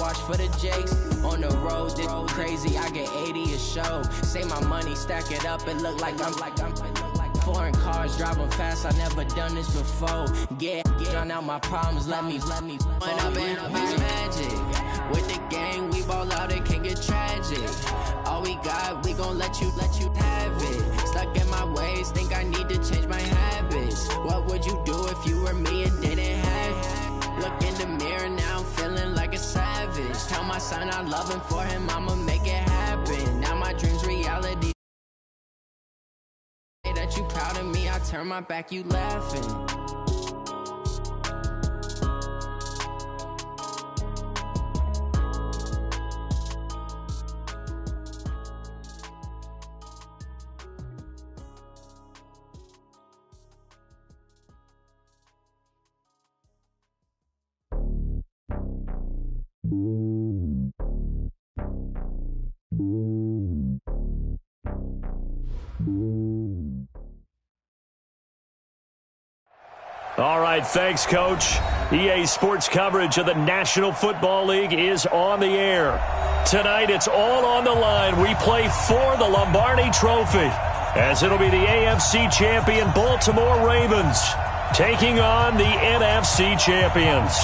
watch for the Jakes. On the road, this crazy, I get 80 a show. Say my money, stack it up, it look like I'm foreign cars, driving fast, I never done this before. Drown out my problems, let me When I've been magic. With the gang, we ball out, it can get tragic. All we got, we gon' let you have it. Stuck in my ways, think I need to change my habits. What would you do if you were me and didn't have it? Look in the mirror, now I'm feeling like a savage. Tell my son I love him, for him I'ma make it happen. Now my dream's reality. That you proud of me, I turn my back, you laughing. All right, thanks, Coach. EA Sports coverage of the National Football League is on the air. Tonight, it's all on the line. We play for the Lombardi Trophy, as it'll be the AFC champion Baltimore Ravens taking on the NFC champions.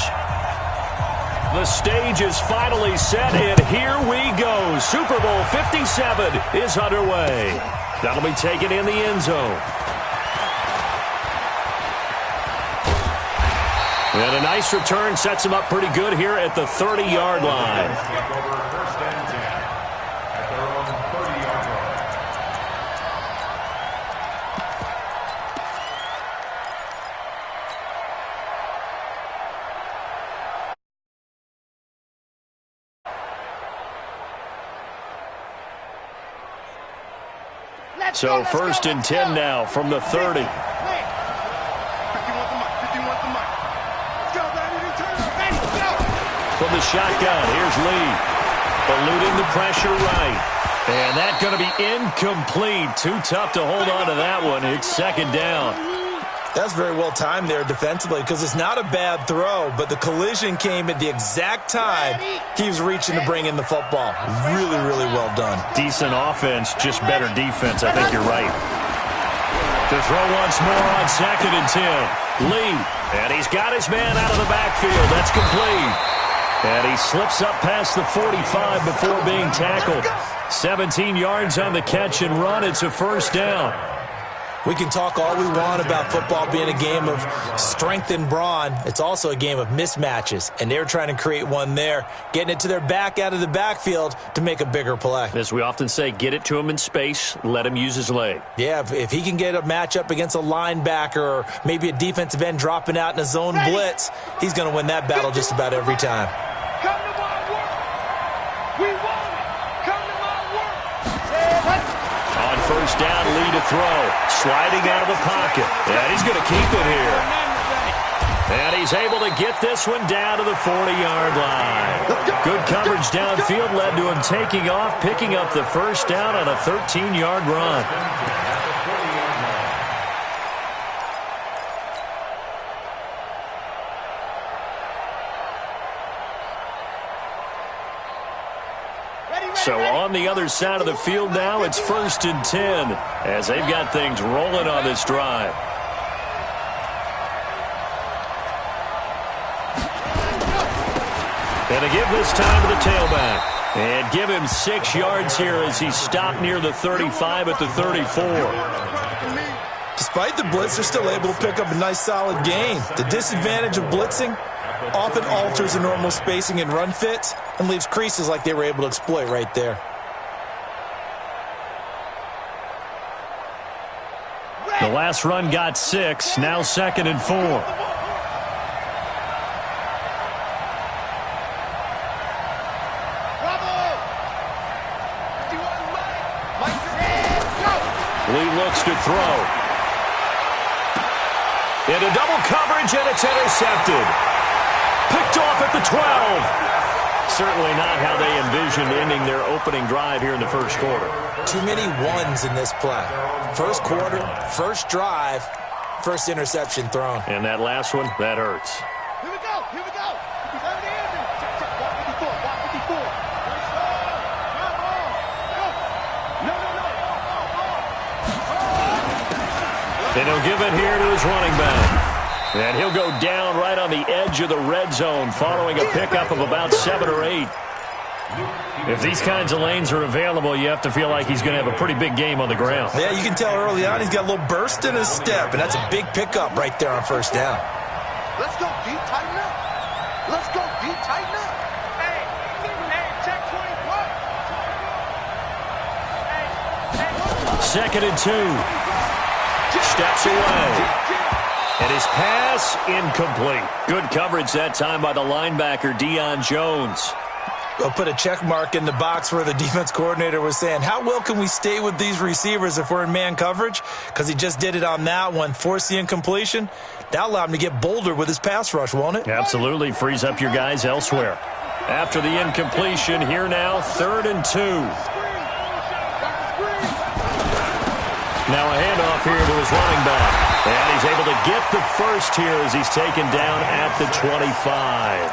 The stage is finally set, and here we go. Super Bowl 57 is underway. That'll be taken in the end zone. And a nice return sets him up pretty good here at the 30-yard line. First and 10 at their own 30-yard line. So first and 10 now from the 30. From the shotgun, here's Lee. Eluding the pressure right. And that's going to be incomplete. Too tough to hold on to that one. It's second down. That's very well timed there defensively, because it's not a bad throw, but the collision came at the exact time he was reaching to bring in the football. Really, really well done. Decent offense, just better defense. I think you're right. To throw once more on second and 10. Lee, and he's got his man out of the backfield. That's complete. And he slips up past the 45 before being tackled. 17 yards on the catch and run. It's a first down. We can talk all we want about football being a game of strength and brawn. It's also a game of mismatches, and they're trying to create one there, getting it to their back out of the backfield to make a bigger play. As we often say, get it to him in space, let him use his leg. Yeah, if he can get a matchup against a linebacker or maybe a defensive end dropping out in a zone blitz, he's going to win that battle just about every time. Come to my work. We want it. Come to my work. On first down, Lee to throw. Sliding out of the pocket. And he's going to keep it here. And he's able to get this one down to the 40-yard line. Good coverage downfield led to him taking off, picking up the first down on a 13-yard run. So on the other side of the field now, it's first and 10 as they've got things rolling on this drive. And a give this time to the tailback. And give him 6 yards here as he stopped near the 35 at the 34. Despite the blitz, they're still able to pick up a nice solid gain. The disadvantage of blitzing often alters the normal spacing and run fits and leaves creases like they were able to exploit right there. The last run got 6, now second and 4. Lee looks to throw. Into double coverage, and it's intercepted. Picked off at the 12. Certainly not how they envisioned ending their opening drive here in the first quarter. Too many ones in this play. First quarter, first drive, first interception thrown. And that last one, that hurts. Here we go. Here we go. Turn the engine. Check. What you thought? And he'll give it here to his running back. And he'll go down right on the edge of the red zone following a pickup of about 7 or 8. If these kinds of lanes are available, you have to feel like he's going to have a pretty big game on the ground. Yeah, you can tell early on he's got a little burst in his step, and that's a big pickup right there on first down. Let's go, D, tighten up. Let's go, D, tighten up. Hey, check 21. Second and 2. Steps away. And his pass incomplete. Good coverage that time by the linebacker, Deion Jones. We'll put a check mark in the box where the defense coordinator was saying, how well can we stay with these receivers if we're in man coverage? Because he just did it on that one, forced the incompletion. That allowed him to get bolder with his pass rush, won't it? Absolutely. Frees up your guys elsewhere. After the incompletion, here now, 3rd and 2. Now a handoff here to his running back. And he's able to get the first here as he's taken down at the 25.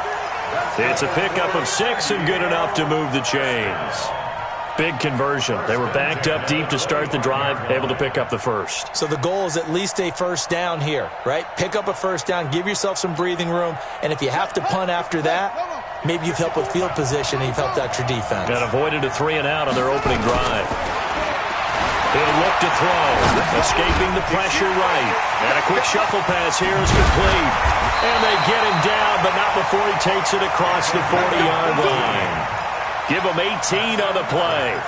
It's a pickup of 6 and good enough to move the chains. Big conversion. They were backed up deep to start the drive, able to pick up the first. So the goal is at least a first down here, right? Pick up a first down, give yourself some breathing room, and if you have to punt after that, maybe you've helped with field position and you've helped out your defense. And avoided a 3 and out on their opening drive. He'll look to throw, escaping the pressure right. And a quick shuffle pass here is complete. And they get him down, but not before he takes it across the 40-yard line. Give him 18 on the play.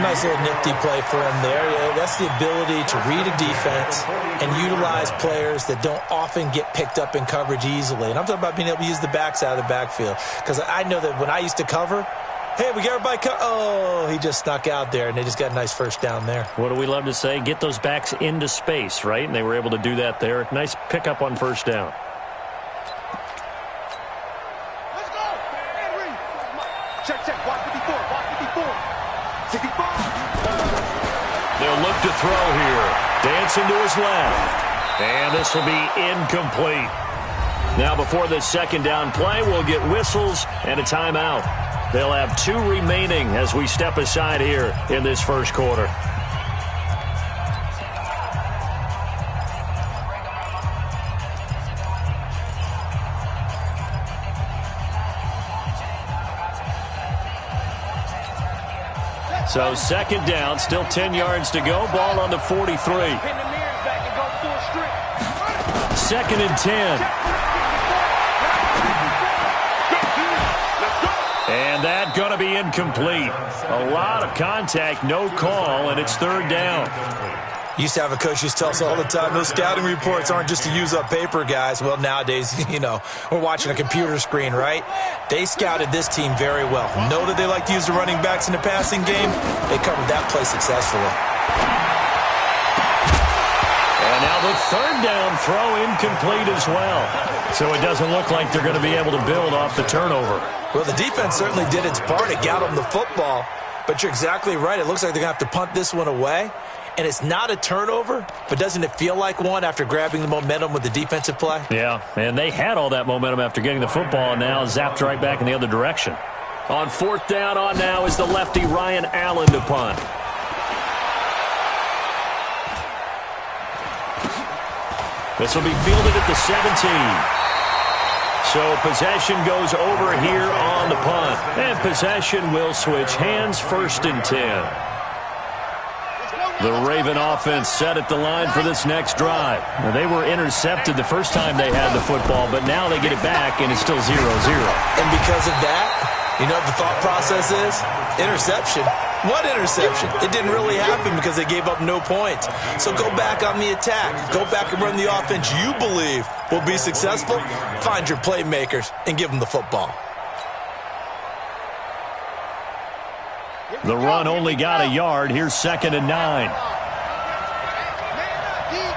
Nice little nifty play for him there. Yeah, that's the ability to read a defense and utilize players that don't often get picked up in coverage easily. And I'm talking about being able to use the backs out of the backfield. Because I know that when I used to cover, hey, we got everybody oh, he just snuck out there, and they just got a nice first down there. What do we love to say? Get those backs into space, right? And they were able to do that there. Nice pickup on first down. Let's go. Henry. Check. Watch 54. Watch 54. 65. They'll look to throw here. Dancing to his left. And this will be incomplete. Now before this second down play, we'll get whistles and a timeout. They'll have 2 remaining as we step aside here in this first quarter. So second down, still 10 yards to go. Ball on the 43. Second and 10. And that going to be incomplete. A lot of contact, no call, and it's 3rd down. Used to have a coach used to tell us all the time, those scouting reports aren't just to use up paper, guys. Well, nowadays, we're watching a computer screen, right? They scouted this team very well. Know that they like to use the running backs in the passing game. They covered that play successfully. And now the 3rd down throw incomplete as well. So it doesn't look like they're going to be able to build off the turnover. Well, the defense certainly did its part. It got them the football. But you're exactly right. It looks like they're going to have to punt this one away. And it's not a turnover, but doesn't it feel like one after grabbing the momentum with the defensive play? Yeah, and they had all that momentum after getting the football, and now zapped right back in the other direction. On 4th down on now is the lefty Ryan Allen to punt. This will be fielded at the 17. So possession goes over here on the punt. And possession will switch hands, 1st and 10. The Raven offense set at the line for this next drive. Now, they were intercepted the first time they had the football, but now they get it back, and it's still 0-0. And because of that, you know what the thought process is? Interception. What interception? It didn't really happen because they gave up no points. So go back on the attack. Go back and run the offense you believe will be successful. Find your playmakers and give them the football. The run only got a yard. Here's 2nd and 9. Man up, deep.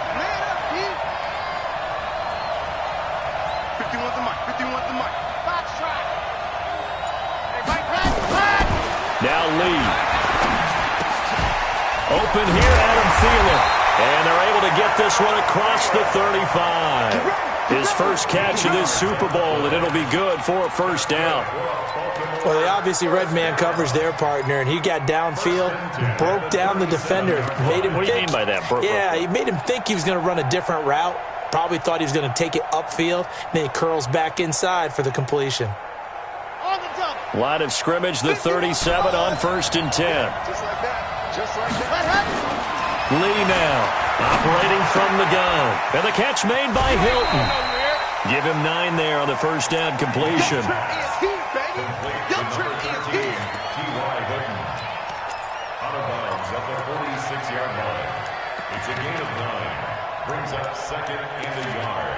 51 the mic. Box shot. Hey, right. Now Lee. Open here, Adam Thielen. And they're able to get this one across the 35. His first catch of this Super Bowl, and it'll be good for a first down. Well, they obviously read man coverage their partner, and he got downfield, broke down the defender, made him What do you mean by that? He made him think he was going to run a different route. Probably thought he was going to take it upfield, and then he curls back inside for the completion. Line of scrimmage, the 37 on 1st and 10. Just like that. Just like that. Lee now, operating from the gun. And the catch made by Hilton. Give him 9 there on the first down completion. T.Y. Hilton. Out of bounds at the 46-yard line. It's a gain of 9. Brings up 2nd and a yard.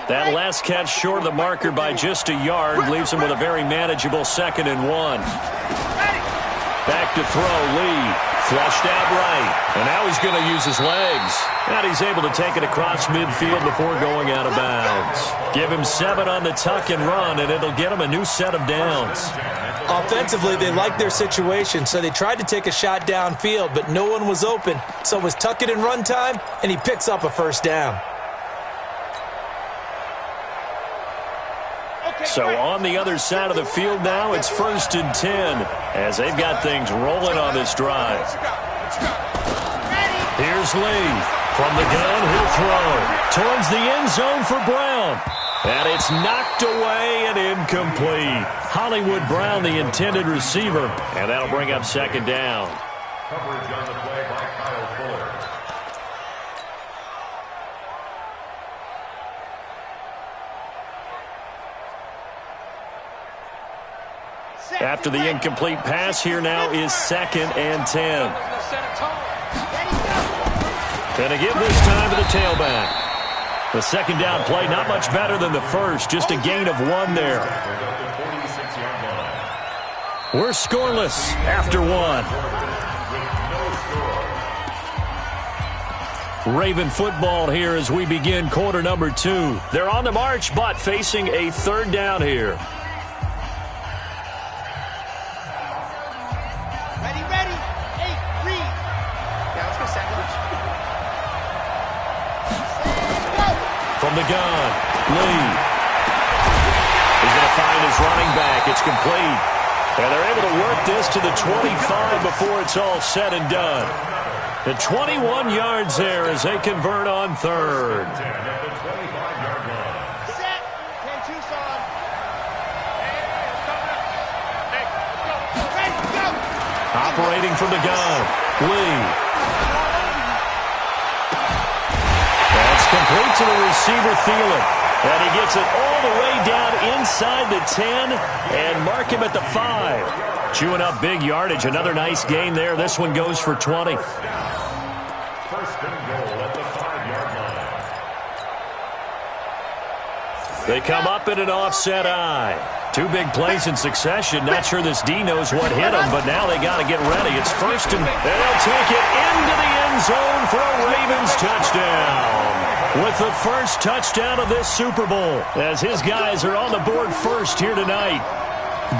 That last catch short of the marker by just a yard leaves him with a very manageable 2nd and 1. Back to throw, Lee. Flushed out right. And now he's going to use his legs. And he's able to take it across midfield before going out of bounds. Give him 7 on the tuck and run, and it'll get him a new set of downs. Offensively, they liked their situation, so they tried to take a shot downfield, but no one was open. So it was tuck it and run time, and he picks up a first down. So on the other side of the field now, it's 1st and 10 as they've got things rolling on this drive. Here's Lee. From the gun, he'll throw towards the end zone for Brown. And it's knocked away and incomplete. Hollywood Brown, the intended receiver. And that'll bring up 2nd down. Coverage on the play by Kyle Fuller. After the incomplete pass, here now is 2nd and 10. And a give this time to the tailback. The 2nd down play, not much better than the first, just a gain of 1 there. We're scoreless after 1. Raven football here as we begin quarter number 2. They're on the march, but facing a 3rd down here. From the gun, Lee. He's going to find his running back. It's complete. And they're able to work this to the 25 before it's all said and done. The 21 yards there as they convert on 3rd. Operating from the gun, Lee. That's complete to the receiver, Thielen. And he gets it all the way down inside the 10 and mark him at the 5. Chewing up big yardage. Another nice gain there. This one goes for 20. 1st and goal at the 5-yard line. They come up in an offset eye. 2 big plays in succession. Not sure this D knows what hit him, but now they got to get ready. It's 1st and they'll take it into the end zone for a Ravens touchdown. With the first touchdown of this Super Bowl, as his guys are on the board first here tonight.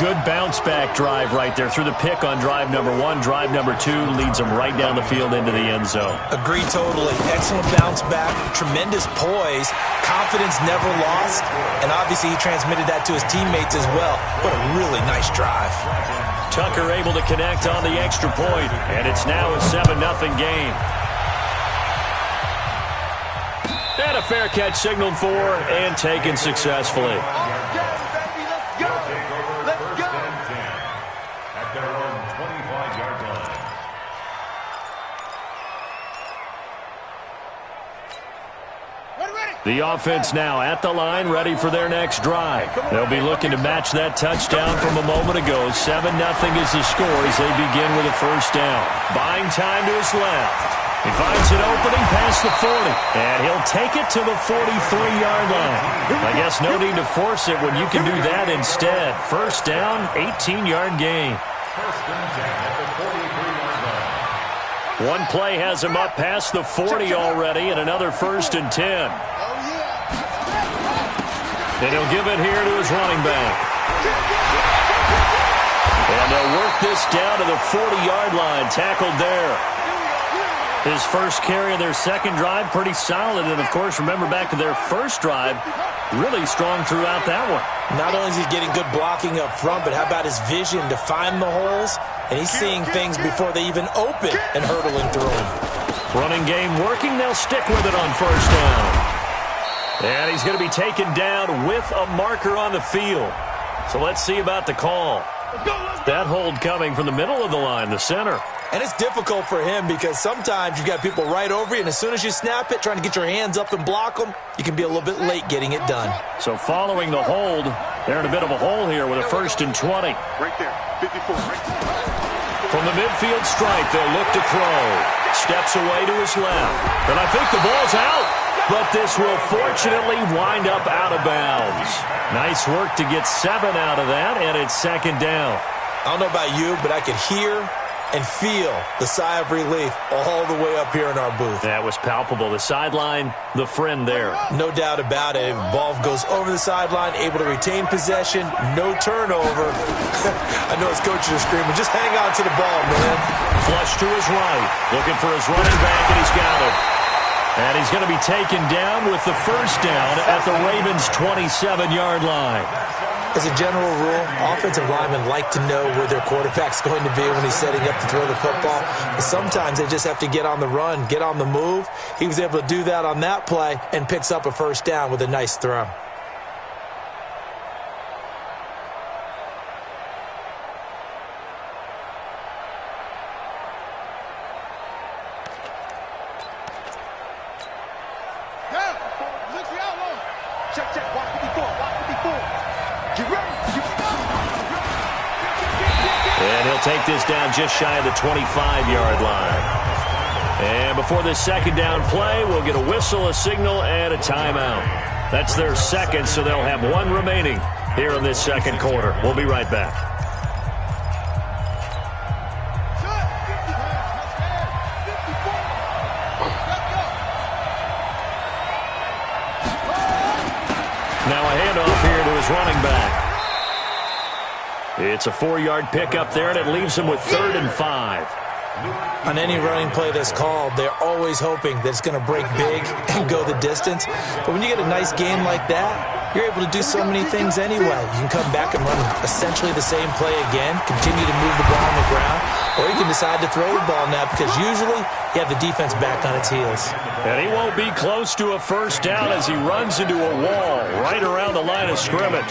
Good bounce-back drive right there through the pick on drive number 1. Drive number 2 leads them right down the field into the end zone. Agree totally. Excellent bounce back, tremendous poise, confidence never lost, and obviously he transmitted that to his teammates as well. What a really nice drive. Tucker able to connect on the extra point, and it's now a 7-0 game. And a fair catch signaled for and taken successfully. The offense now at the line, ready for their next drive. They'll be looking to match that touchdown from a moment ago. 7-0 is the score as they begin with a first down. Buying time to his left. He finds an opening past the 40, and he'll take it to the 43-yard line. I guess no need to force it when you can do that instead. First down, 18-yard gain. 1st and 10 at the 43-yard line. One play has him up past the 40 already, and another 1st and 10. And he'll give it here to his running back. And they'll work this down to the 40-yard line, tackled there. His first carry of their second drive, pretty solid. And, of course, remember back to their first drive, really strong throughout that one. Not only is he getting good blocking up front, but how about his vision to find the holes? And he's seeing things before they even open and hurtling through them. Running game working. They'll stick with it on first down. And he's going to be taken down with a marker on the field. So let's see about the call. That hold coming from the middle of the line, the center. And it's difficult for him because sometimes you've got people right over you, and as soon as you snap it, trying to get your hands up and block them, you can be a little bit late getting it done. So following the hold, they're in a bit of a hole here with a 1st and 20. Right there, 54. Right there. From the midfield stripe, they'll look to throw. Steps away to his left. And I think the ball's out. But this will fortunately wind up out of bounds. Nice work to get 7 out of that, and it's 2nd down. I don't know about you, but I could hear and feel the sigh of relief all the way up here in our booth. That was palpable. The sideline, the friend there. No doubt about it. Ball goes over the sideline, able to retain possession, no turnover. I know his coaches are screaming, just hang on to the ball, man. Flush to his right, looking for his running back, and he's got it. And he's going to be taken down with the 1st down at the Ravens' 27-yard line. As a general rule, offensive linemen like to know where their quarterback's going to be when he's setting up to throw the football. But sometimes they just have to get on the run, get on the move. He was able to do that on that play and picks up a 1st down with a nice throw. And he'll take this down just shy of the 25-yard line. And before this 2nd down play, we'll get a whistle, a signal, and a timeout. That's their 2nd, so they'll have 1 remaining here in this 2nd quarter. We'll be right back. Now a handoff here to his running back. It's a 4-yard pickup there, and it leaves him with 3rd and 5. On any running play that's called, they're always hoping that it's going to break big and go the distance. But when you get a nice game like that, you're able to do so many things anyway. You can come back and run essentially the same play again, continue to move the ball on the ground, or you can decide to throw the ball now because usually you have the defense back on its heels. And he won't be close to a 1st down as he runs into a wall right around the line of scrimmage.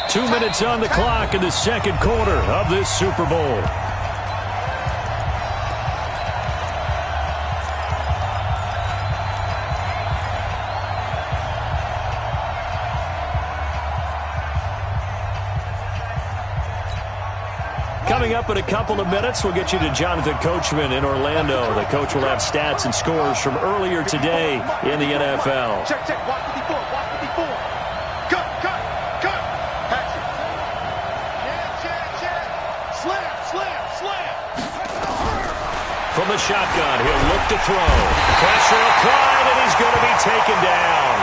Two minutes on the clock in the 2nd quarter of this Super Bowl. Coming up in a couple of minutes, we'll get you to Jonathan Coachman in Orlando. The coach will have stats and scores from earlier today in the NFL. Check, check. Watch 54. Watch 54. Cut. Pass it. Check. Slam. From the shotgun, he'll look to throw. Pressure applied, and he's going to be taken down.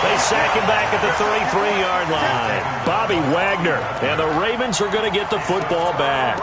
They sack him back at the 33-yard line. Bobby Wagner, and the Ravens are going to get the football back.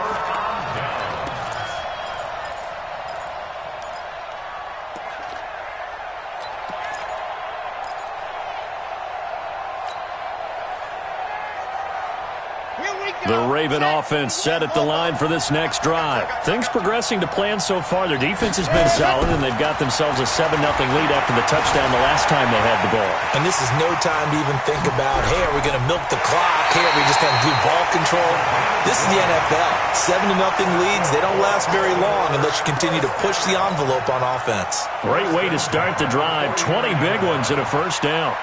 The Raven offense set at the line for this next drive. Things progressing to plan so far. Their defense has been solid, and they've got themselves a 7-0 lead after the touchdown the last time they had the ball. And this is no time to even think about, hey, are we going to milk the clock? Hey, are we just going to do ball control? This is the NFL. 7-0 leads, they don't last very long unless you continue to push the envelope on offense. Great way to start the drive. 20 big ones and a 1st down.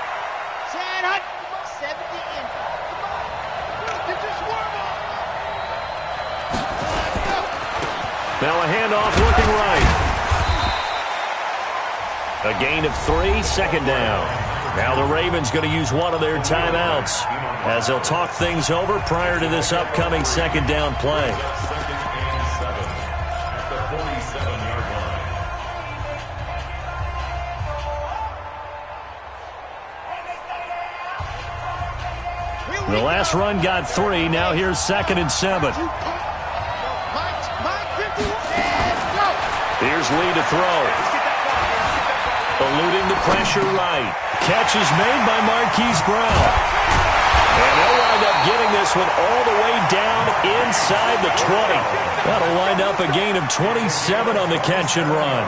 Now a handoff looking right. A gain of 3, second down. Now the Ravens going to use one of their timeouts as they'll talk things over prior to this upcoming second down play. Second and 7 at the 47-yard line. The last run got 3. Now here's second and 7. Here's Lee to throw. Eluding the pressure right. Catch is made by Marquise Brown. And they'll wind up getting this one all the way down inside the 20. That'll wind up a gain of 27 on the catch and run.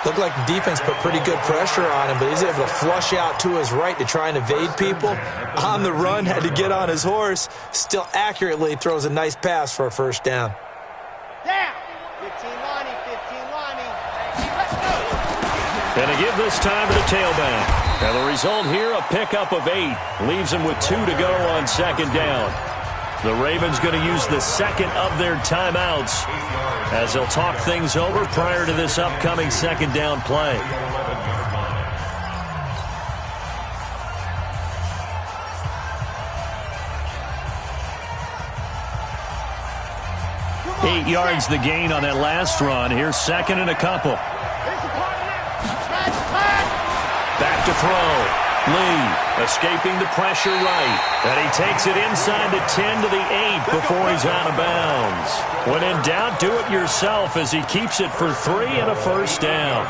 Looked like the defense put pretty good pressure on him, but he's able to flush out to his right to try and evade people. On the run, had to get on his horse. Still accurately throws a nice pass for a first down. Down. 15 Lonnie, 15 Lonnie. Let's go. And to give this time to the tailback. And the result here, a pickup of 8. Leaves him with 2 to go on second down. The Ravens going to use the second of their timeouts as they'll talk things over prior to this upcoming second down play. Eight yards the gain on that last run. Here's second and a couple. Back to throw. Lee escaping the pressure right. And he takes it inside the 10 to the 8 before he's out of bounds. When in doubt, do it yourself as he keeps it for 3 and a first down.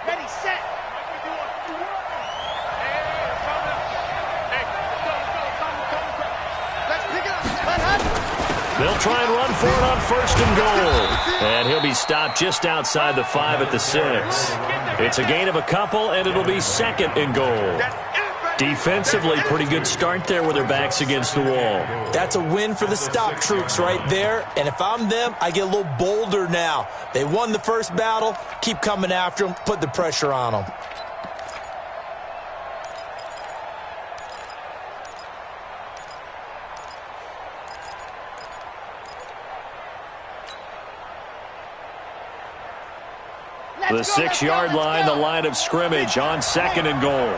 Ready, set. Let's pick it up. They'll try and run for it on first and goal. And he'll be stopped just outside the 5 at the 6. It's a gain of a couple, and it'll be second and goal. Defensively, pretty good start there with their backs against the wall. That's a win for the stop troops right there. And if I'm them, I get a little bolder now. They won the first battle. Keep coming after them. Put the pressure on them. The 6-yard line, the line of scrimmage on second and goal.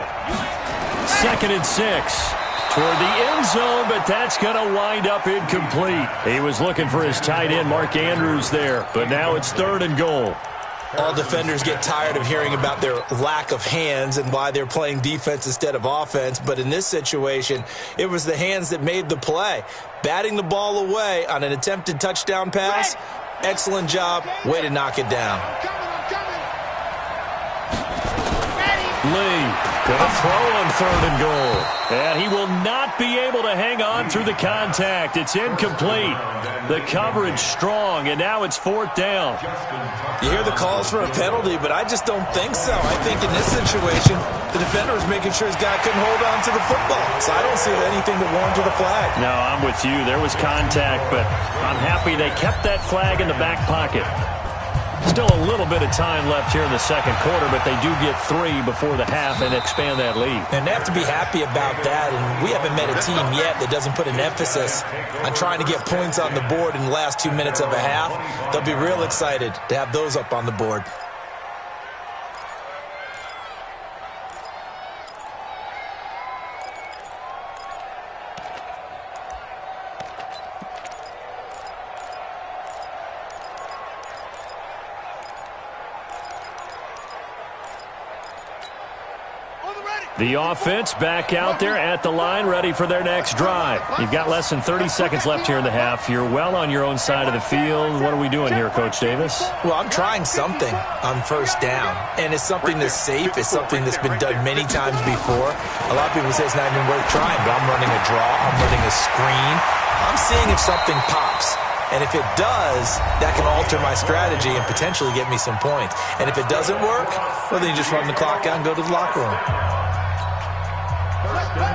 Second and 6 toward the end zone, but that's going to wind up incomplete. He was looking for his tight end, Mark Andrews, there, but now it's third and goal. All defenders get tired of hearing about their lack of hands and why they're playing defense instead of offense. But in this situation, it was the hands that made the play. Batting the ball away on an attempted touchdown pass, excellent job. Way to knock it down. Lee going to throw on third and goal. And he will not be able to hang on through the contact. It's incomplete. The coverage strong, and now it's fourth down. You hear the calls for a penalty, but I just don't think so. I think in this situation, the defender was making sure his guy couldn't hold on to the football. So I don't see anything that warranted a flag. No, I'm with you. There was contact, but I'm happy they kept that flag in the back pocket. Still a little bit of time left here in the second quarter, but they do get 3 before the half and expand that lead. And they have to be happy about that, and we haven't met a team yet that doesn't put an emphasis on trying to get points on the board in the last 2 minutes of a half. They'll be real excited to have those up on the board. The offense back out there at the line, ready for their next drive. You've got less than 30 seconds left here in the half. You're well on your own side of the field. What are we doing here, Coach Davis? Well, I'm trying something on first down, and it's something that's safe. It's something that's been done many times before. A lot of people say it's not even worth trying, but I'm running a draw. I'm running a screen. I'm seeing if something pops. And if it does, that can alter my strategy and potentially get me some points. And if it doesn't work, well, then you just run the clock out and go to the locker room.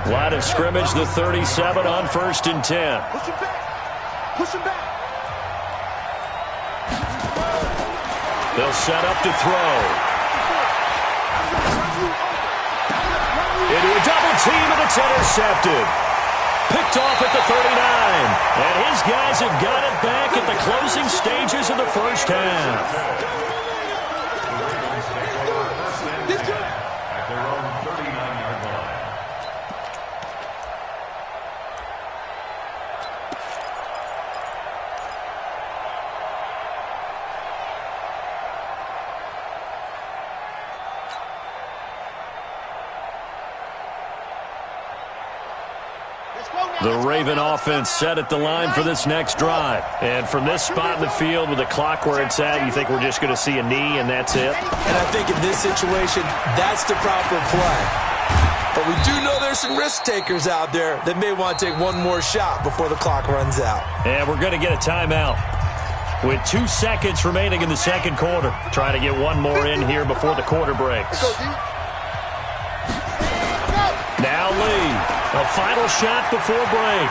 Line of scrimmage, the 37 on first and 10. Push him back. Push him back. They'll set up to throw. Into a double team, and it's intercepted. Picked off at the 39. And his guys have got it back at the closing stages of the first half. At their own 39-yard line. The Raven offense set at the line for this next drive. And from this spot in the field with the clock where it's at, you think we're just going to see a knee and that's it? And I think in this situation, that's the proper play. But we do know there's some risk takers out there that may want to take one more shot before the clock runs out. And we're going to get a timeout with 2 seconds remaining in the second quarter. Trying to get one more in here before the quarter breaks. Now Lee. A final shot before break.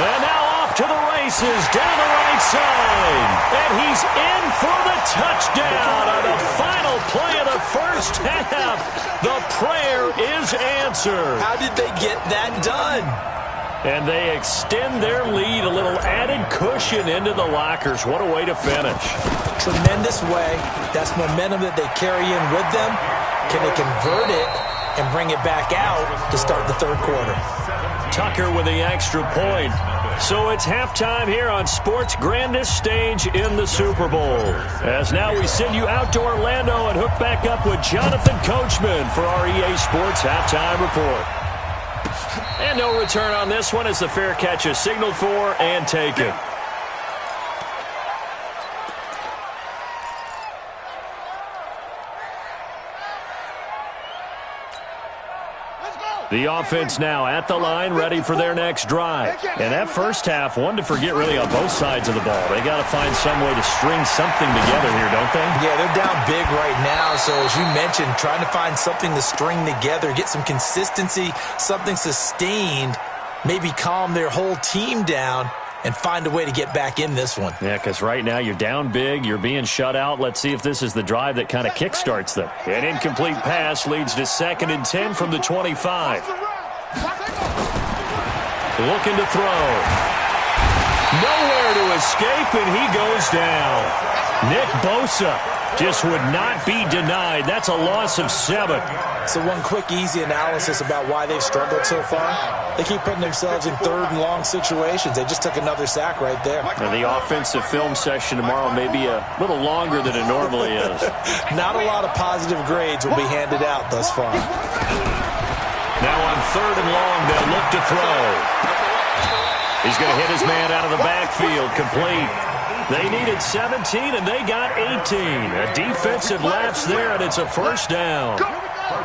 And now off to the races down the right side. And he's in for the touchdown on the final play of the first half. The prayer is answered. How did they get that done? And they extend their lead, a little added cushion into the lockers. What a way to finish. Tremendous way. That's momentum that they carry in with them. Can they convert it and bring it back out to start the third quarter? Tucker with the extra point. So it's halftime here on sports' grandest stage in the Super Bowl. As now we send you out to Orlando and hook back up with Jonathan Coachman for our EA Sports Halftime Report. And no return on this one as the fair catch is signaled for and taken. The offense now at the line, ready for their next drive. And that first half, one to forget really on both sides of the ball. They got to find some way to string something together here, don't they? Yeah, they're down big right now. So as you mentioned, trying to find something to string together, get some consistency, something sustained, maybe calm their whole team down and find a way to get back in this one. Yeah, because right now you're down big, you're being shut out. Let's see if this is the drive that kind of kickstarts them. An incomplete pass leads to 2nd and 10 from the 25. Looking to throw. Nowhere to escape, and he goes down. Nick Bosa just would not be denied. That's a loss of 7. So one quick, easy analysis about why they've struggled so far. They keep putting themselves in third and long situations. They just took another sack right there. And the offensive film session tomorrow may be a little longer than it normally is. Not a lot of positive grades will be handed out thus far. Now on 3rd and long, they'll look to throw. He's going to hit his man out of the backfield, complete. They needed 17, and they got 18. A defensive lapse there, and it's a first down.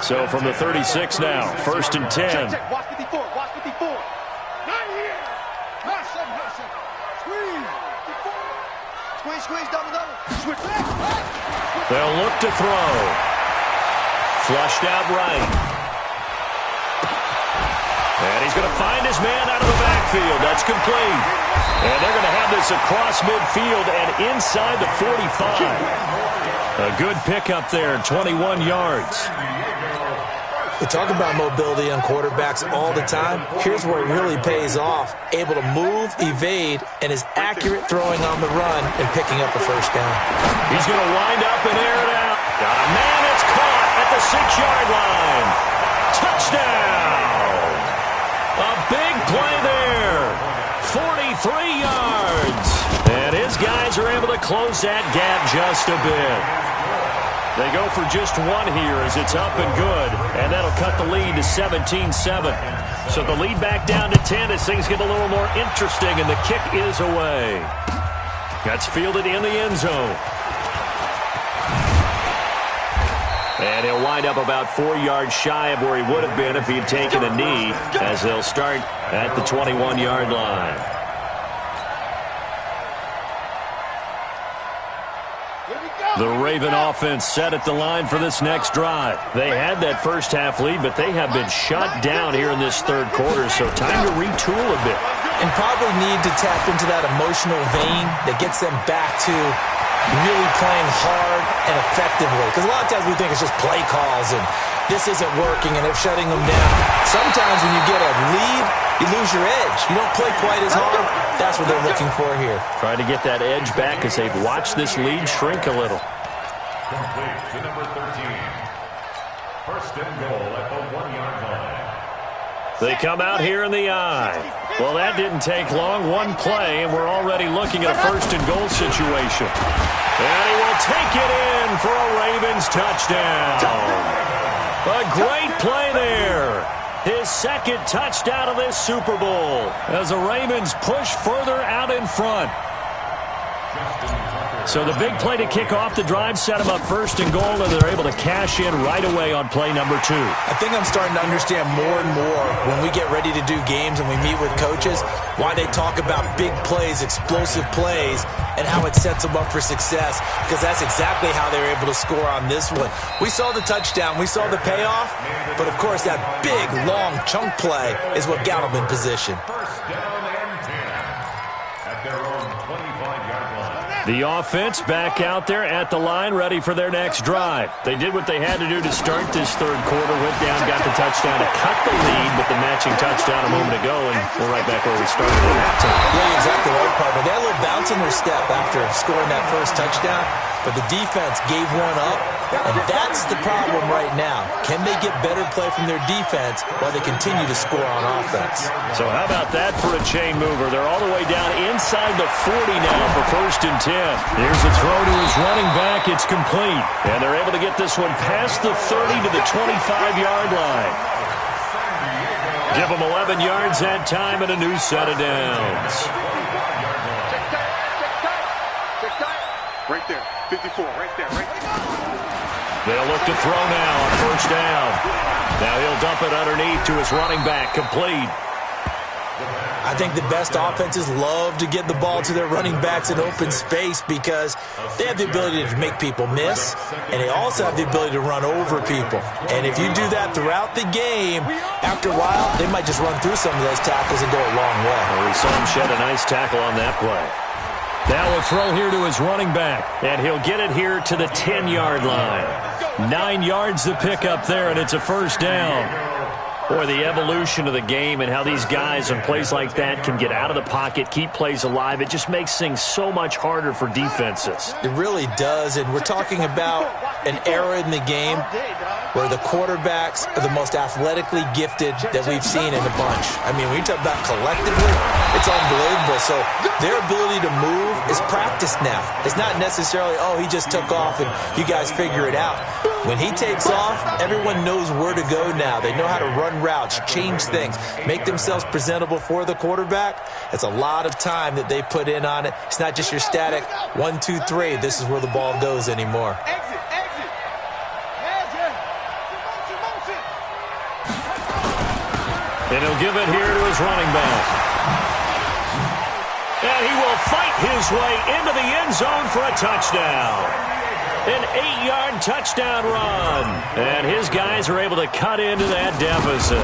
So from the 36 now, 1st and 10. Watch 54. Watch 54. Not here. Hustle, hustle. Squeeze. Squeeze, double. Switch back. They'll look to throw. Flushed out right. And he's going to find his man out of the backfield. That's complete. And they're going to have this across midfield and inside the 45. A good pickup there, 21 yards. We talk about mobility on quarterbacks all the time. Here's where it really pays off. Able to move, evade, and is accurate throwing on the run and picking up a first down. He's going to wind up and air it out. Got a man that's caught at the 6-yard line. Touchdown! A big play there. 43 yards. And his guys are able to close that gap just a bit. They go for just one here as it's up and good. And that'll cut the lead to 17-7. So the lead back down to 10 as things get a little more interesting, and the kick is away. That's fielded in the end zone. And he'll wind up about 4 yards shy of where he would have been if he had taken a knee, as they'll start at the 21-yard line. The Raven offense set at the line for this next drive. They had that first half lead, but they have been shut down here in this third quarter, so time to retool a bit. And probably need to tap into that emotional vein that gets them back to really playing hard and effectively. Because a lot of times we think it's just play calls and this isn't working and they're shutting them down. Sometimes when you get a lead, you lose your edge. You don't play quite as hard. That's what they're looking for here. Trying to get that edge back as they've watched this lead shrink a little. Complete to number 13. First and goal at the 1-yard line. They come out here in the eye. Well, that didn't take long. One play, and we're already looking at a first and goal situation. And he will take it in for a Ravens touchdown. A great play there. His second touchdown of this Super Bowl as the Ravens push further out in front. So the big play to kick off the drive set them up first and goal, and they're able to cash in right away on play number 2. I think I'm starting to understand more and more when we get ready to do games and we meet with coaches why they talk about big plays, explosive plays, and how it sets them up for success, because that's exactly how they're able to score on this one. We saw the touchdown, we saw the payoff, but of course that big, long chunk play is what got them in position. First down and 10 at their own 25-yard line. The offense back out there at the line, ready for their next drive. They did what they had to do to start this third quarter, went down, got the touchdown to cut the lead, but the matching touchdown a moment ago, and we're right back where we started at halftime. Yeah, exactly right, partner. They had a little bounce in their step after scoring that first touchdown, but the defense gave one up, and that's the problem right now. Can they get better play from their defense while they continue to score on offense? So how about that for a chain mover? They're all the way down inside the 40 now for first and 10. Here's a throw to his running back. It's complete. And they're able to get this one past the 30 to the 25-yard line. Give them 11 yards that time and a new set of downs. Right there. 54, right there, right there. They'll look to throw now on first down. Now he'll dump it underneath to his running back. Complete. I think the best offenses love to get the ball to their running backs in open space because they have the ability to make people miss, and they also have the ability to run over people. And if you do that throughout the game, after a while, they might just run through some of those tackles and go a long way. Well, we saw him shed a nice tackle on that play. Now a throw here to his running back, and he'll get it here to the 10-yard line. 9 yards to pick up there, and it's a first down. Boy, the evolution of the game and how these guys on plays like that can get out of the pocket, keep plays alive, it just makes things so much harder for defenses. It really does, and we're talking about an era in the game where the quarterbacks are the most athletically gifted that we've seen in a bunch. I mean, when you talk about collectively, it's unbelievable. So their ability to move is practiced now. It's not necessarily, oh, he just took off and you guys figure it out. When he takes off, everyone knows where to go now. They know how to run routes, change things, make themselves presentable for the quarterback. It's a lot of time that they put in on it. It's not just your static 1, 2, 3. This is where the ball goes anymore. And he'll give it here to his running back. And he will fight his way into the end zone for a touchdown. An 8-yard touchdown run. And his guys are able to cut into that deficit.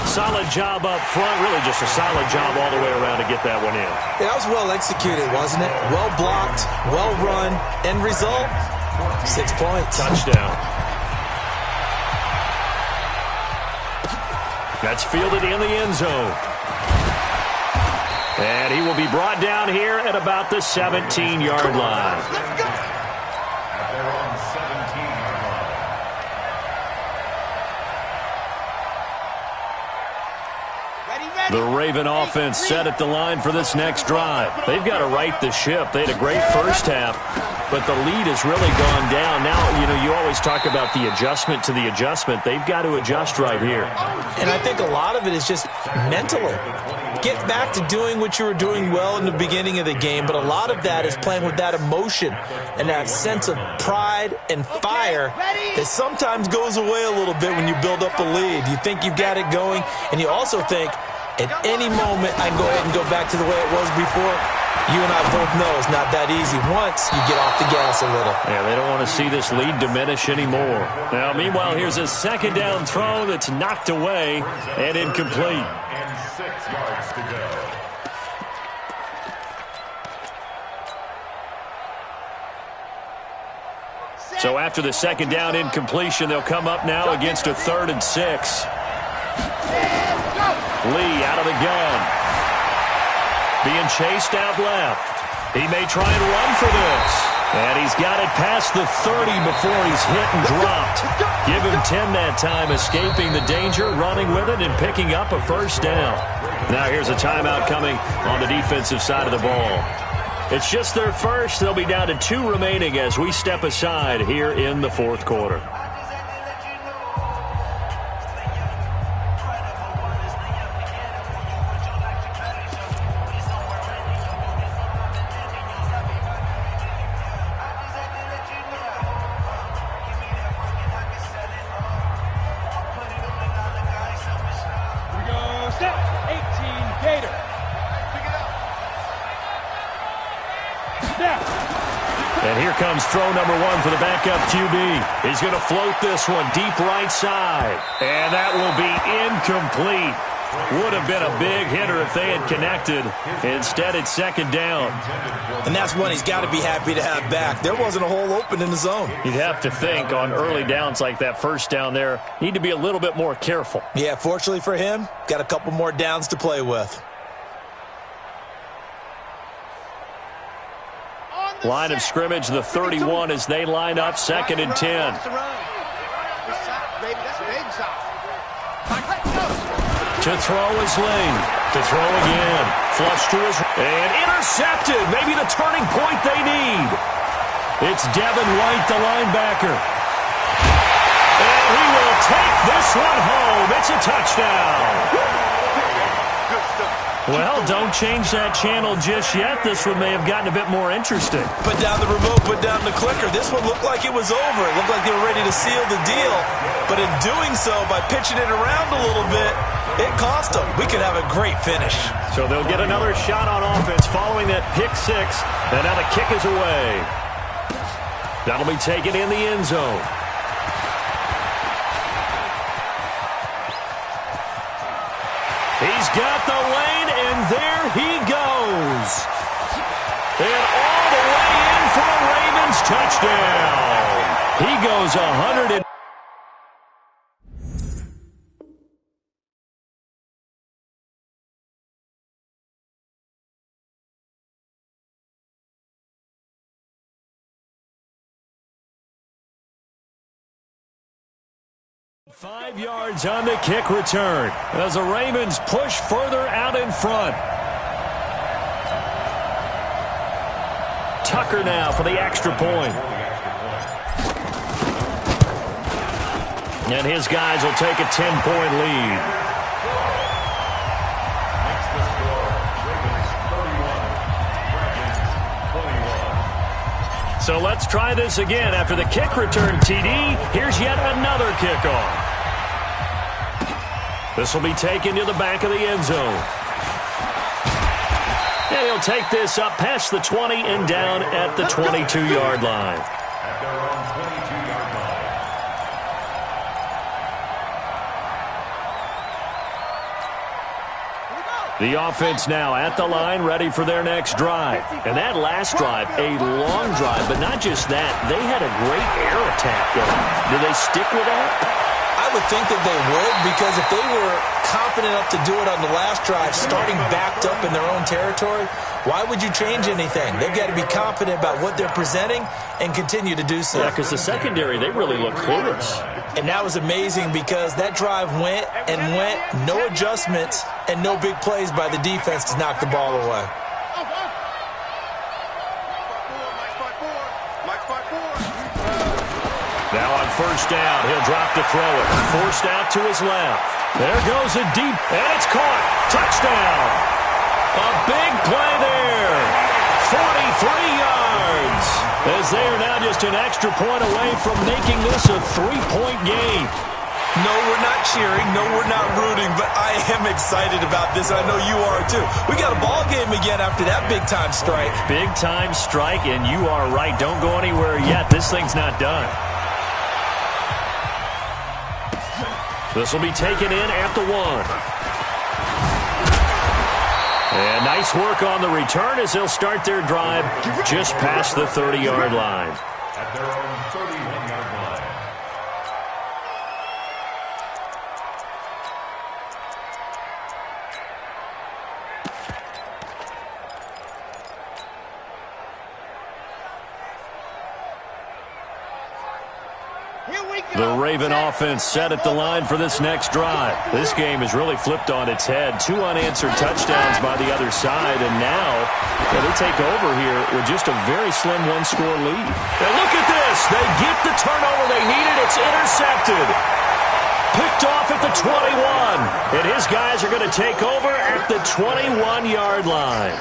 Solid job up front. Really just a solid job all the way around to get that one in. Yeah, that was well executed, wasn't it? Well blocked, well run. End result, 6 points. Touchdown. That's fielded in the end zone. And he will be brought down here at about the 17-yard line. At their own 17-yard line. The Raven offense set at the line for this next drive. They've got to right the ship. They had a great first half, but the lead has really gone down. Now, you always talk about the adjustment to the adjustment. They've got to adjust right here. And I think a lot of it is just mentally. Get back to doing what you were doing well in the beginning of the game, but a lot of that is playing with that emotion and that sense of pride and fire that sometimes goes away a little bit when you build up a lead. You think you've got it going, and you also think, at any moment, I can go ahead and go back to the way it was before. You and I both know it's not that easy once you get off the gas a little. Yeah, they don't want to see this lead diminish anymore. Now, meanwhile, here's a second down throw that's knocked away and incomplete. And 6 yards to go. So after the second down incompletion, they'll come up now against a 3rd and 6. Lee out of the gun. Being chased out left. He may try and run for this. And he's got it past the 30 before he's hit and dropped. Give him 10 that time, escaping the danger, running with it, and picking up a first down. Now here's a timeout coming on the defensive side of the ball. It's just their first. They'll be down to 2 remaining as we step aside here in the 4th quarter. And here comes throw number 1 for the backup QB. He's going to float this one deep right side. And that will be incomplete. Would have been a big hitter if they had connected. Instead, it's 2nd down. And that's one he's got to be happy to have back. There wasn't a hole open in the zone. You'd have to think on early downs like that first down there, need to be a little bit more careful. Yeah, fortunately for him, got a couple more downs to play with. Line of scrimmage, the 31 as they line up 2nd and 10. To throw is Lee. To throw again. Flush to his... And intercepted. Maybe the turning point they need. It's Devin White, the linebacker. And he will take this one home. It's a touchdown. Well, don't change that channel just yet. This one may have gotten a bit more interesting. Put down the remote, put down the clicker. This one looked like it was over. It looked like they were ready to seal the deal. But in doing so, by pitching it around a little bit, it cost them. We could have a great finish. So they'll get another shot on offense following that pick 6. And now the kick is away. That'll be taken in the end zone. He's got the lane, and there he goes. And all the way in for a Ravens touchdown. He goes 100 and... 5 yards on the kick return as the Ravens push further out in front. Tucker now for the extra point. And his guys will take a 10-point lead. So let's try this again. After the kick return TD, here's yet another kickoff. This will be taken to the back of the end zone. And he'll take this up past the 20 and down at the 22-yard line. At their own 22-yard line. The offense now at the line, ready for their next drive. And that last drive, a long drive, but not just that. They had a great air attack going. Do they stick with that? I would think that they would, because if they were confident enough to do it on the last drive, starting backed up in their own territory, why would you change anything? They've got to be confident about what they're presenting and continue to do so. Yeah, because the secondary, they really look clueless. And that was amazing because that drive went and went, no adjustments and no big plays by the defense to knock the ball away. Now on first down, he'll drop to throw it. Forced out to his left. There goes a deep, and it's caught. Touchdown. A big play there. 43 yards. As they are now just an extra point away from making this a 3-point game. No, we're not cheering. No, we're not rooting. But I am excited about this. I know you are too. We got a ball game again after that big-time strike. Big-time strike, and you are right. Don't go anywhere yet. This thing's not done. This will be taken in at the 1. And nice work on the return as they'll start their drive just past the 30-yard line. at their own 31-yard line. The Raven offense set at the line for this next drive. This game is really flipped on its head. 2 unanswered touchdowns by the other side, and now they take over here with just a very slim one-score lead. And look at this. They get the turnover they needed. It's intercepted. Picked off at the 21. And his guys are going to take over at the 21-yard line.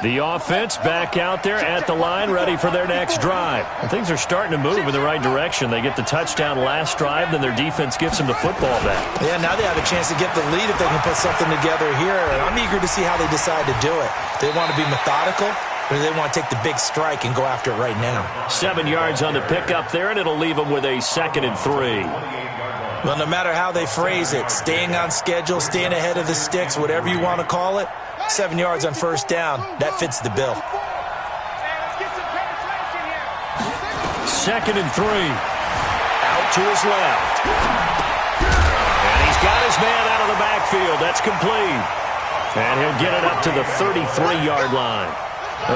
The offense back out there at the line, ready for their next drive. And things are starting to move in the right direction. They get the touchdown last drive, then their defense gets them the football back. Yeah, now they have a chance to get the lead if they can put something together here. And I'm eager to see how they decide to do it. Do they want to be methodical, or do they want to take the big strike and go after it right now? 7 yards on the pickup there, and it'll leave them with a 2nd and 3. Well, no matter how they phrase it, staying on schedule, staying ahead of the sticks, whatever you want to call it, 7 yards on first down, that fits the bill. 2nd and 3. Out to his left. And he's got his man out of the backfield. That's complete. And he'll get it up to the 33-yard line.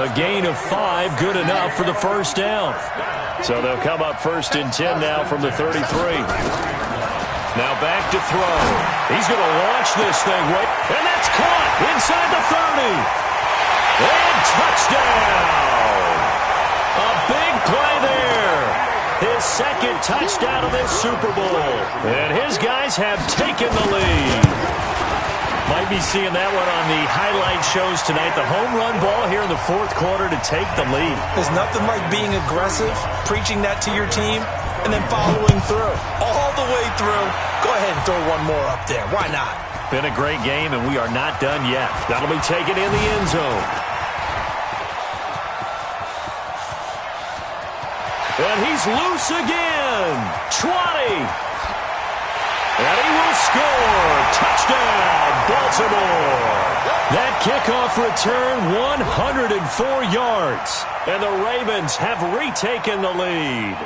A gain of 5, good enough for the first down. So they'll come up 1st and 10 now from the 33. Now back to throw. He's going to launch this thing. And that's caught inside the 30. And touchdown. A big play there. His 2nd touchdown of this Super Bowl. And his guys have taken the lead. Might be seeing that one on the highlight shows tonight. The home run ball here in the 4th quarter to take the lead. There's nothing like being aggressive, preaching that to your team, and then following through. All the way through. Go ahead and throw one more up there. Why not? Been a great game, and we are not done yet. That'll be taken in the end zone. And he's loose again. 20. And he will score. Touchdown, Baltimore. That kickoff return, 104 yards. And the Ravens have retaken the lead.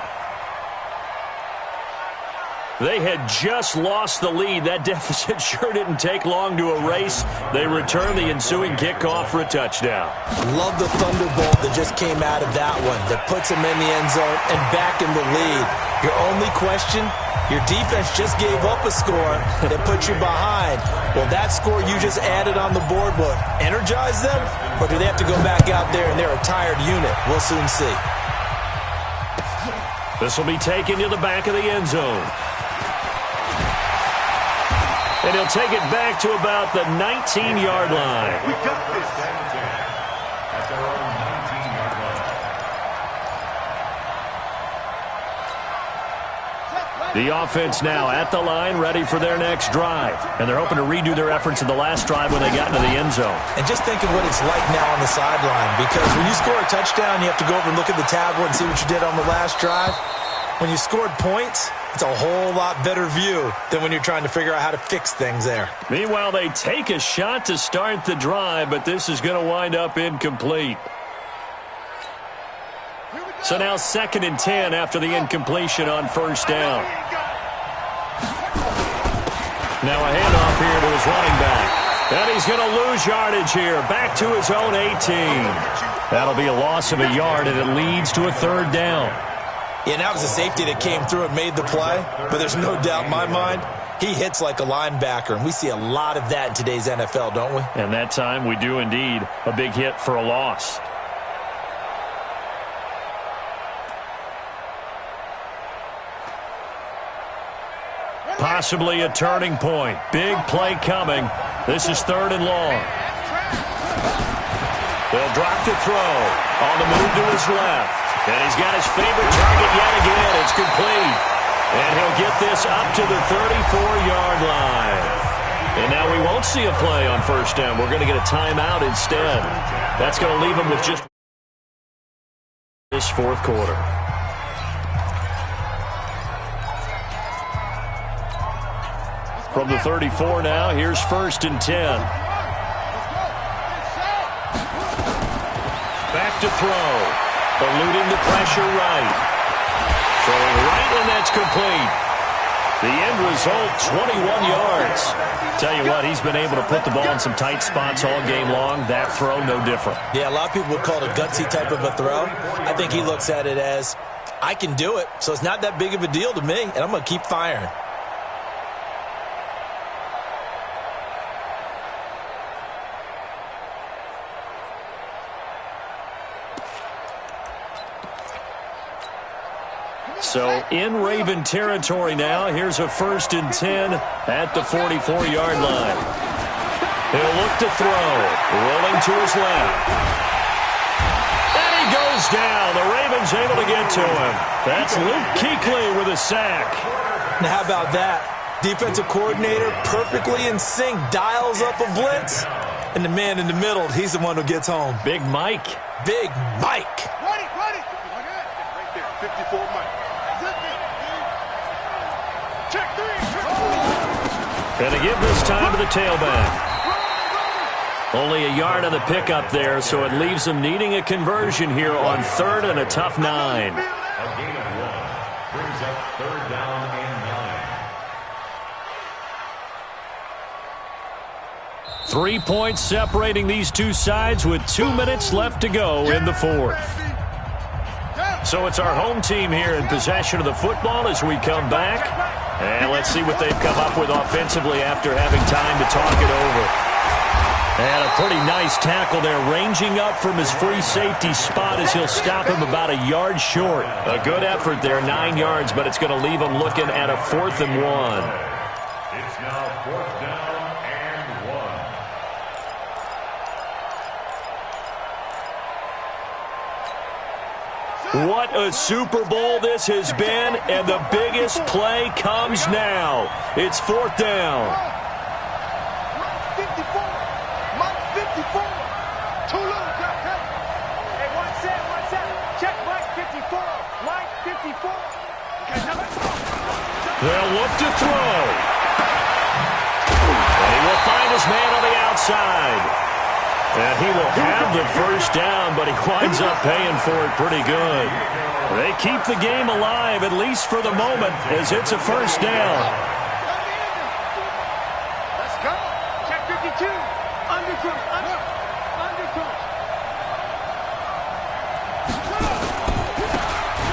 They had just lost the lead. That deficit sure didn't take long to erase. They return the ensuing kickoff for a touchdown. Love the thunderbolt that just came out of that one. That puts them in the end zone and back in the lead. Your only question, your defense just gave up a score that put you behind. Well, that score you just added on the board will energize them, or do they have to go back out there and they're a tired unit? We'll soon see. This will be taken to the back of the end zone. And he'll take it back to about the 19-yard line. We got this at their own 19-yard line. The offense now at the line, ready for their next drive. And they're hoping to redo their efforts in the last drive when they got into the end zone. And just think of what it's like now on the sideline, because when you score a touchdown, you have to go over and look at the tablet and see what you did on the last drive. When you scored points, it's a whole lot better view than when you're trying to figure out how to fix things there. Meanwhile, they take a shot to start the drive, but this is going to wind up incomplete. So now 2nd and 10 after the incompletion on first down. Now a handoff here to his running back. And he's going to lose yardage here, back to his own 18. That'll be a loss of a yard, and it leads to a 3rd down. Yeah, that was a safety that came through and made the play, but there's no doubt in my mind he hits like a linebacker, and we see a lot of that in today's NFL, don't we? And that time we do indeed. A big hit for a loss. Possibly a turning point. Big play coming. This is 3rd and long. They'll drop to throw. On the move to his left. And he's got his favorite target yet again. It's complete. And he'll get this up to the 34-yard line. And now we won't see a play on first down. We're going to get a timeout instead. That's going to leave him with just this 4th quarter. From the 34 now, here's 1st and 10. to throw. Eluding the pressure right. Throwing right, and that's complete. The end result, 21 yards. Tell you what, he's been able to put the ball in some tight spots all game long. That throw, no different. Yeah, a lot of people would call it a gutsy type of a throw. I think he looks at it as, I can do it, so it's not that big of a deal to me, and I'm going to keep firing. So in Raven territory now. Here's a 1st and 10 at the 44-yard line. He'll look to throw. Rolling to his left. And he goes down. The Ravens able to get to him. That's Luke Kuechly with a sack. Now how about that? Defensive coordinator perfectly in sync. Dials up a blitz. And the man in the middle, he's the one who gets home. Big Mike. Big Mike. Ready. Right there, 54 Mike. Check 3. And to give this time to the tailback. Only a yard on the pickup there, so it leaves them needing a conversion here on 3rd and a tough 9. A gain of 1 brings up 3rd down and 9. 3 points separating these two sides with 2 minutes left to go in the 4th. So it's our home team here in possession of the football as we come back. And let's see what they've come up with offensively after having time to talk it over. And a pretty nice tackle there, ranging up from his free safety spot as he'll stop him about a yard short. A good effort there, 9 yards, but it's going to leave him looking at a 4th and 1. It's now 4th down and 1. What a Super Bowl this has been, and the biggest play comes now. It's 4th down. 54. Mike 54. Too low. Hey, one set. Check Mike 54. Mike 54. Okay, now let's go. They'll look to throw. And he will find his man on the outside. And he will have the 1st down, but he winds up paying for it pretty good. They keep the game alive, at least for the moment, as it's a 1st down. Let's go. Check 52. Undercook.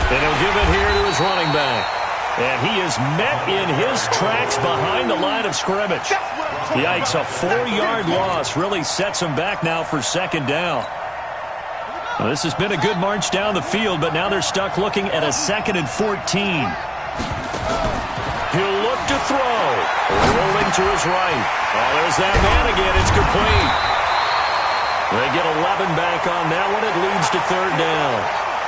And he'll give it here to his running back. And he is met in his tracks behind the line of scrimmage. Yikes, a 4-yard loss really sets him back now for 2nd down. Well, this has been a good march down the field, but now they're stuck looking at a 2nd and 14. He'll look to throw. Rolling to his right. Oh, there's that man again. It's complete. They get 11 back on that one. It leads to 3rd down.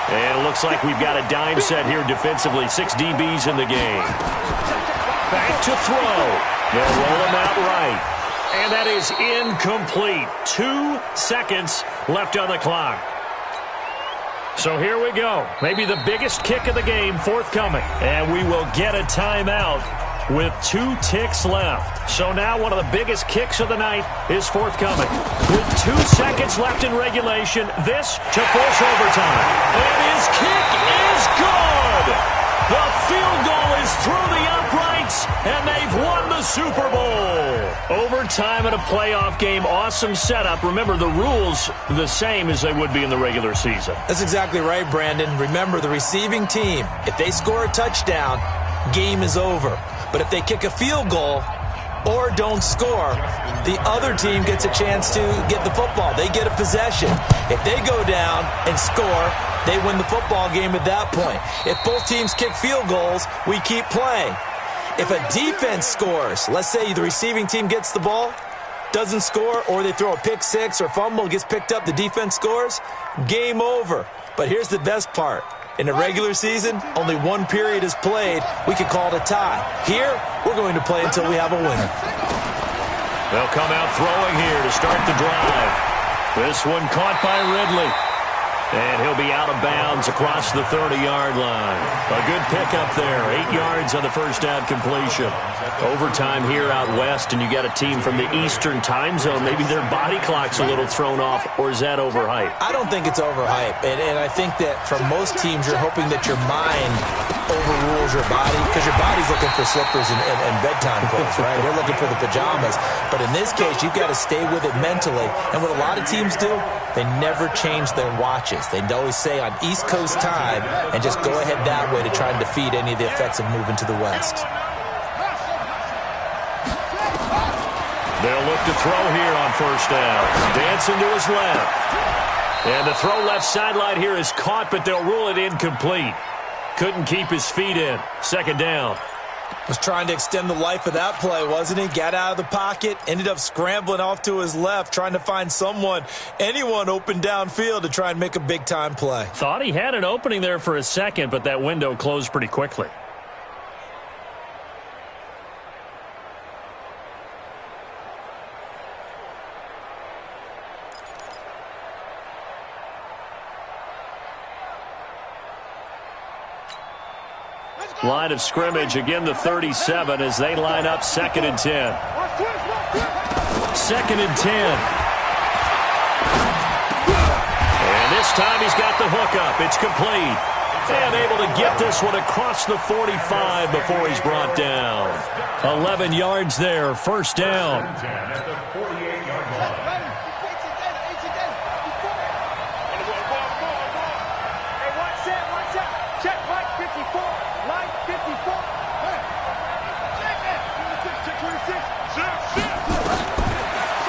And it looks like we've got a dime set here defensively. 6 DBs in the game. Back to throw. They'll roll him out right. And that is incomplete. 2 seconds left on the clock. So here we go. Maybe the biggest kick of the game forthcoming. And we will get a timeout with 2 ticks left. So now one of the biggest kicks of the night is forthcoming. With 2 seconds left in regulation, this to force overtime. And his kick is good! The field goal is through the uprights, and they've won the Super Bowl. Overtime in a playoff game, awesome setup. Remember, the rules the same as they would be in the regular season. That's exactly right, Brandon. Remember, the receiving team, if they score a touchdown, game is over. But if they kick a field goal or don't score, the other team gets a chance to get the football. They get a possession. If they go down and score, they win the football game at that point. If both teams kick field goals, we keep playing. If a defense scores, let's say the receiving team gets the ball, doesn't score, or they throw a pick six or fumble, gets picked up, the defense scores, game over. But here's the best part. In the regular season, only 1 period is played. We could call it a tie. Here, we're going to play until we have a winner. They'll come out throwing here to start the drive. This one caught by Ridley. And he'll be out of bounds across the 30-yard line. A good pickup there. 8 yards on the first down completion. Overtime here out west, and you got a team from the Eastern time zone. Maybe their body clock's a little thrown off, or is that overhyped? I don't think it's overhyped. And I think that for most teams, you're hoping that your mind overrules your body, because your body's looking for slippers and bedtime clothes, right? They're looking for the pajamas. But in this case, you've got to stay with it mentally. And what a lot of teams do, they never change their watches. They always say on East Coast time and just go ahead that way to try and defeat any of the effects of moving to the West. They'll look to throw here on first down. Dancing to his left. And the throw left sideline here is caught, but they'll rule it incomplete. Couldn't keep his feet in. Second down. Was trying to extend the life of that play, wasn't he? Got out of the pocket, ended up scrambling off to his left, trying to find anyone open downfield to try and make a big-time play. Thought he had an opening there for a second, but that window closed pretty quickly. Line of scrimmage, again the 37 as they line up 2nd and 10. 2nd and 10. And this time he's got the hook up. It's complete. And able to get this one across the 45 before he's brought down. 11 yards there, first down.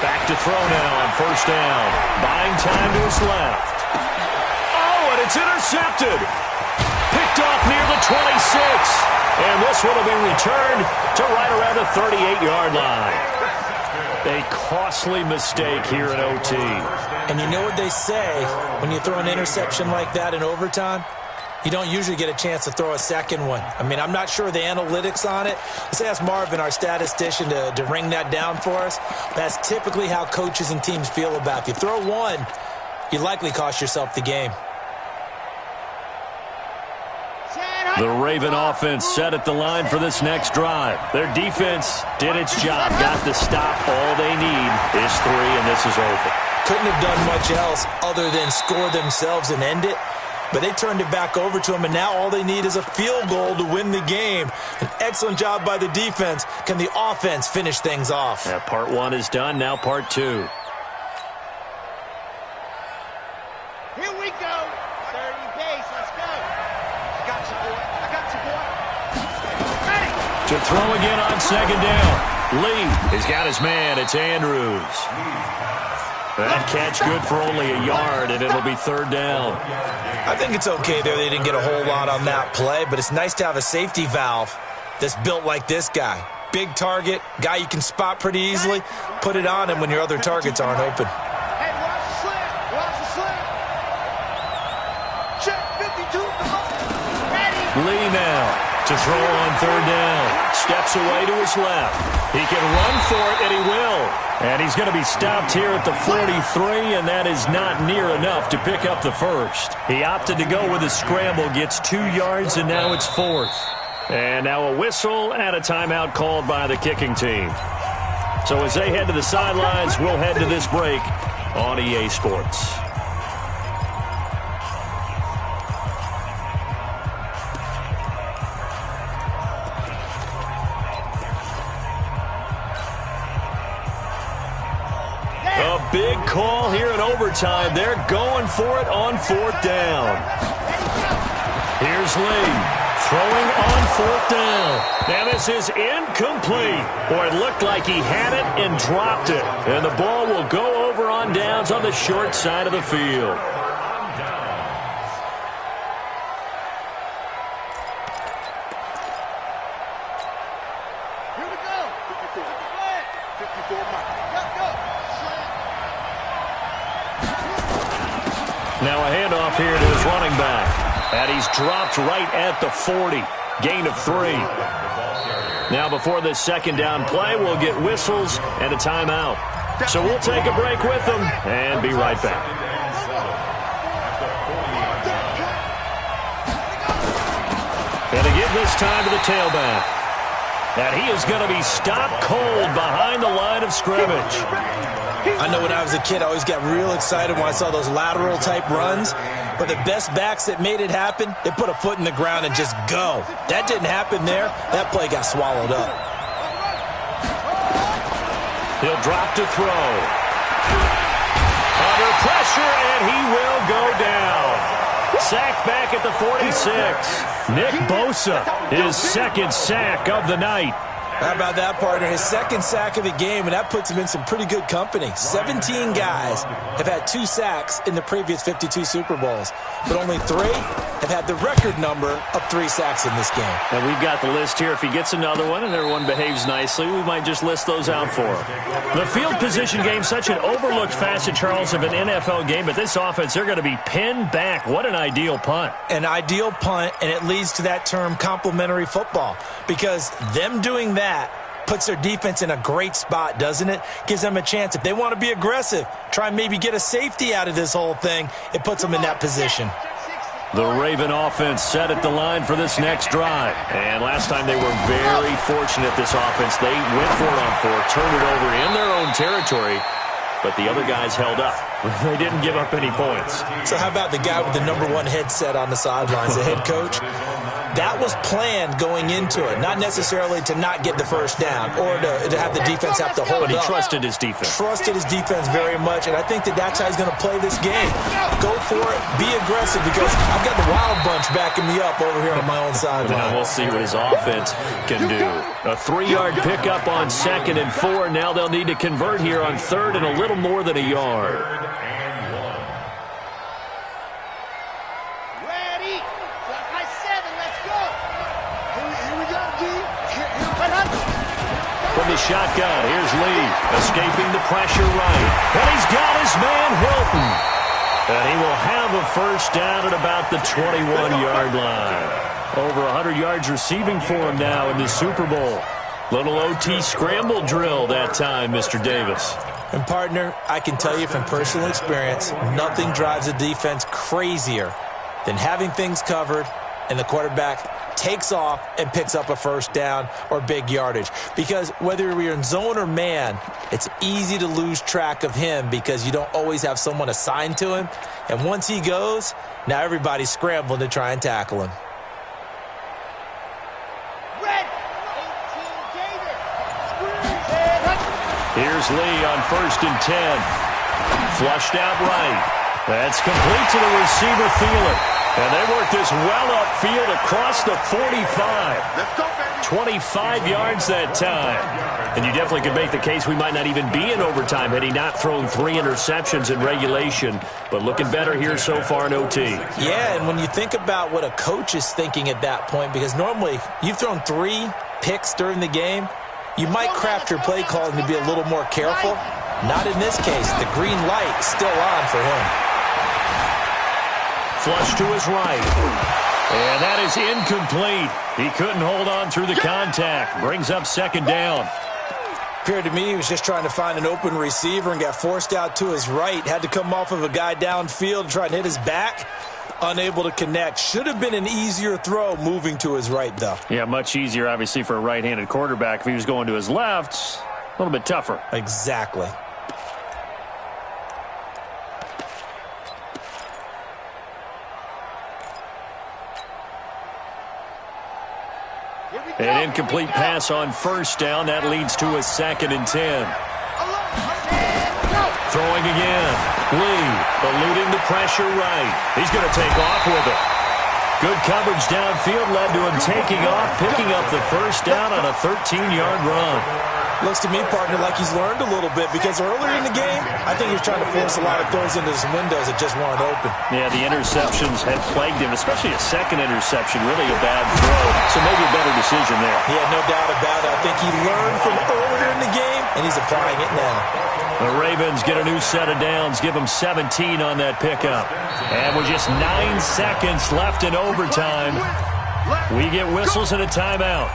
Back to throw now on first down. Buying time to his left. Oh, and it's intercepted. Picked off near the 26. And this one will be returned to right around the 38-yard line. A costly mistake here in OT. And you know what they say when you throw an interception like that in overtime? You don't usually get a chance to throw a second one. I mean, I'm not sure of the analytics on it. Let's ask Marvin, our statistician, to ring that down for us. That's typically how coaches and teams feel about it. If you throw one, you likely cost yourself the game. The Raven offense set at the line for this next drive. Their defense did its job, got the stop. All they need is 3, and this is over. Couldn't have done much else other than score themselves and end it. But they turned it back over to him, and now all they need is a field goal to win the game. An excellent job by the defense. Can the offense finish things off? Yeah, part 1 is done, now part 2. Here we go. 30 base, let's go. I got you, boy. I got you, boy. Ready. To throw again on second down. Lee has got his man. It's Andrews. That catch good for only a yard, and it'll be third down. I think it's okay there. They didn't get a whole lot on that play, but it's nice to have a safety valve that's built like this guy. Big target, guy you can spot pretty easily. Put it on him when your other targets aren't open. Hey, watch the slant. Watch the slant. Check 52. Ready. Lee now to throw on third down. Steps away to his left. He can run for it, and he will. And he's going to be stopped here at the 43, and that is not near enough to pick up the first. He opted to go with a scramble, gets 2 yards, and now it's 4th. And now a whistle and a timeout called by the kicking team. So as they head to the sidelines, we'll head to this break on EA Sports. A big call here in overtime. They're going for it on 4th down. Here's Lee throwing on 4th down. Now this is incomplete. Boy, it looked like he had it and dropped it. And the ball will go over on downs on the short side of the field. Here we go. 54 Mike. Go. Now a handoff here to his running back. And he's dropped right at the 40. Gain of 3. Now before this second down play, we'll get whistles and a timeout. So we'll take a break with them and be right back. And they give this time to the tailback. And he is going to be stopped cold behind the line of scrimmage. I know when I was a kid, I always got real excited when I saw those lateral-type runs. But the best backs that made it happen, they put a foot in the ground and just go. That didn't happen there. That play got swallowed up. He'll drop to throw. Under pressure, and he will go down. Sacked back at the 46. Nick Bosa, his second sack of the night. How about that, partner? His second sack of the game, and that puts him in some pretty good company. 17 guys have had 2 sacks in the previous 52 Super Bowls, but only 3 have had the record number of 3 sacks in this game. And we've got the list here. If he gets another one and everyone behaves nicely, we might just list those out for him. The field position game, such an overlooked facet, Charles, of an NFL game, but this offense, they're going to be pinned back. What an ideal punt. An ideal punt, and it leads to that term complementary football, because them doing that puts their defense in a great spot, doesn't it? Gives them a chance. If they want to be aggressive, try and maybe get a safety out of this whole thing, it puts them in that position. The Raven offense set at the line for this next drive. And last time they were very fortunate, this offense. They went for it on 4, turned it over in their own territory, but the other guys held up. They didn't give up any points. So how about the guy with the #1 headset on the sidelines, the head coach? That was planned going into it, not necessarily to not get the first down or to have the defense have to hold up. But he trusted his defense. Trusted his defense very much, and I think that's how he's going to play this game. Go for it, be aggressive, because I've got the Wild Bunch backing me up over here on my own sideline. Now we'll see what his offense can do. A 3-yard pickup on 2nd and 4. Now they'll need to convert here on 3rd and a little more than a yard. From the shotgun, here's Lee, escaping the pressure right. And he's got his man Hilton. And he will have a first down at about the 21-yard line. Over 100 yards receiving for him now in the Super Bowl. Little OT scramble drill that time, Mr. Davis. And, partner, I can tell you from personal experience, nothing drives a defense crazier than having things covered and the quarterback takes off and picks up a first down or big yardage. Because whether you're in zone or man, it's easy to lose track of him because you don't always have someone assigned to him. And once he goes, now everybody's scrambling to try and tackle him. Here's Lee on 1st and 10. Flushed out right. That's complete to the receiver, Thielen. And they work this well upfield across the 45. 25 yards that time. And you definitely could make the case we might not even be in overtime had he not thrown 3 interceptions in regulation. But looking better here so far in OT. Yeah, and when you think about what a coach is thinking at that point, because normally you've thrown 3 picks during the game, you might craft your play calling to be a little more careful. Not in this case. The green light is still on for him. Flush to his right. And that is incomplete. He couldn't hold on through the contact. Brings up 2nd down. Appeared to me he was just trying to find an open receiver and got forced out to his right. Had to come off of a guy downfield and try and hit his back. Unable to connect. Should have been an easier throw moving to his right, though. Yeah, much easier, obviously, for a right-handed quarterback. If he was going to his left, a little bit tougher. Exactly. An incomplete pass on 1st down. That leads to a 2nd and 10. Throwing again. Lee eluding the pressure right. He's going to take off with it. Good coverage downfield led to him taking off, picking up the first down on a 13-yard run. Looks to me, partner, like he's learned a little bit because earlier in the game, I think he was trying to force a lot of throws into some windows that just weren't open. Yeah, the interceptions had plagued him, especially a 2nd interception, really a bad throw. So maybe a better decision there. Yeah, no doubt about it. I think he learned from earlier in the game, and he's applying it now. The Ravens get a new set of downs, give them 17 on that pickup. And with just 9 seconds left in overtime, we get whistles and a timeout.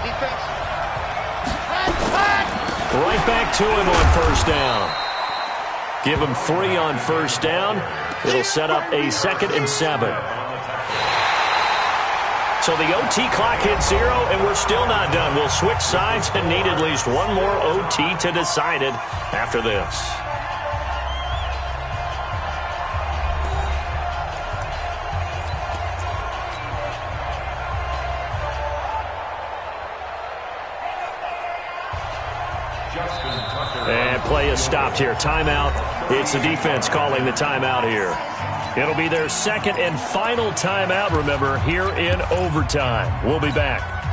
Defense. Right back to him on 1st down. Give them 3 on first down. It'll set up a 2nd and 7. So the OT clock hits 0, and we're still not done. We'll switch sides and need at least one more OT to decide it after this. And play is stopped here. Timeout. It's the defense calling the timeout here. It'll be their 2nd and final timeout, remember, here in overtime. We'll be back.